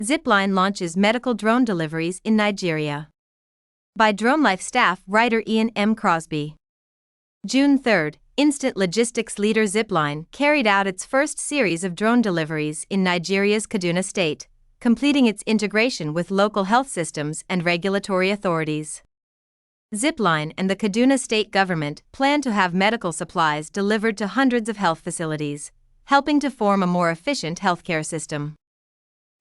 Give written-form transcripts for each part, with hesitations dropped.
Zipline launches medical drone deliveries in Nigeria. By DroneLife staff writer Ian M. Crosby. June 3, instant logistics leader Zipline carried out its first series of drone deliveries in Nigeria's Kaduna State, completing its integration with local health systems and regulatory authorities. Zipline and the Kaduna State Government plan to have medical supplies delivered to hundreds of health facilities, helping to form a more efficient healthcare system.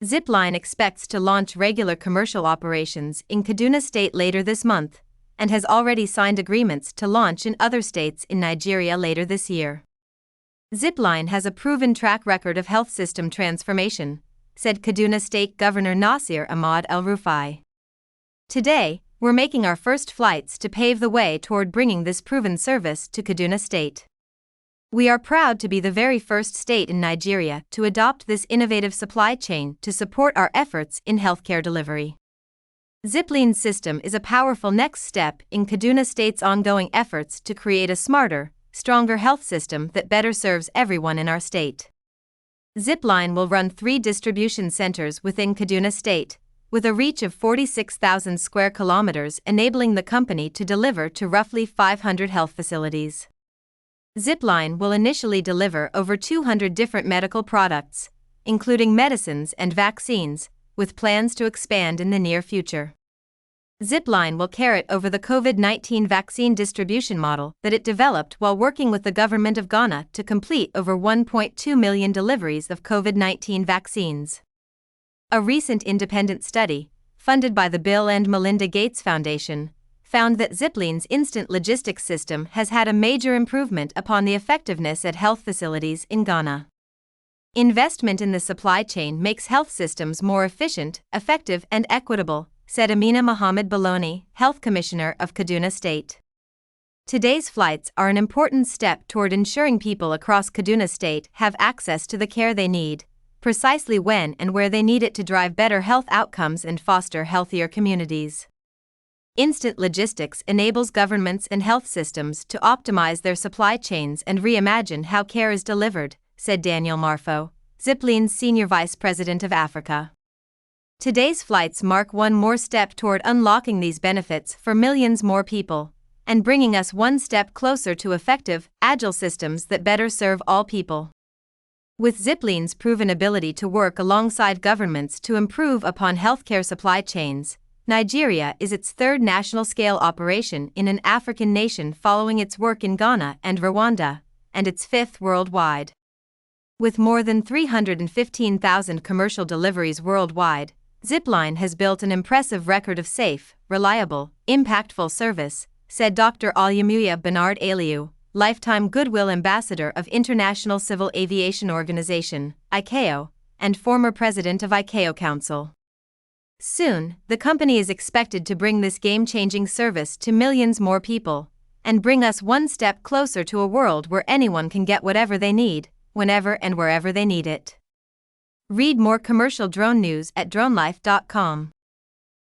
Zipline expects to launch regular commercial operations in Kaduna State later this month, and has already signed agreements to launch in other states in Nigeria later this year. Zipline has a proven track record of health system transformation, said Kaduna State Governor Nasir Ahmad el-Rufai. Today, we're making our first flights to pave the way toward bringing this proven service to Kaduna State. We are proud to be the very first state in Nigeria to adopt this innovative supply chain to support our efforts in healthcare delivery. Zipline's system is a powerful next step in Kaduna State's ongoing efforts to create a smarter, stronger health system that better serves everyone in our state. Zipline will run 3 distribution centers within Kaduna State, with a reach of 46,000 square kilometers, enabling the company to deliver to roughly 500 health facilities. Zipline will initially deliver over 200 different medical products, including medicines and vaccines, with plans to expand in the near future. Zipline will carry over the COVID-19 vaccine distribution model that it developed while working with the government of Ghana to complete over 1.2 million deliveries of COVID-19 vaccines. A recent independent study, funded by the Bill and Melinda Gates Foundation, found that Zipline's instant logistics system has had a major improvement upon the effectiveness at health facilities in Ghana. Investment in the supply chain makes health systems more efficient, effective, and equitable, said Amina Mohammed Baloni, Health Commissioner of Kaduna State. Today's flights are an important step toward ensuring people across Kaduna State have access to the care they need, precisely when and where they need it to drive better health outcomes and foster healthier communities. Instant logistics enables governments and health systems to optimize their supply chains and reimagine how care is delivered, said Daniel Marfo, Zipline's Senior Vice President of Africa. Today's flights mark one more step toward unlocking these benefits for millions more people, and bringing us one step closer to effective, agile systems that better serve all people. With Zipline's proven ability to work alongside governments to improve upon healthcare supply chains, Nigeria is its 3rd national-scale operation in an African nation following its work in Ghana and Rwanda, and its 5th worldwide. With more than 315,000 commercial deliveries worldwide, Zipline has built an impressive record of safe, reliable, impactful service, said Dr. Olumiya Bernard Aliu, lifetime Goodwill Ambassador of International Civil Aviation Organization, ICAO, and former president of ICAO Council. Soon, the company is expected to bring this game-changing service to millions more people, and bring us one step closer to a world where anyone can get whatever they need, whenever and wherever they need it. Read more commercial drone news at DroneLife.com.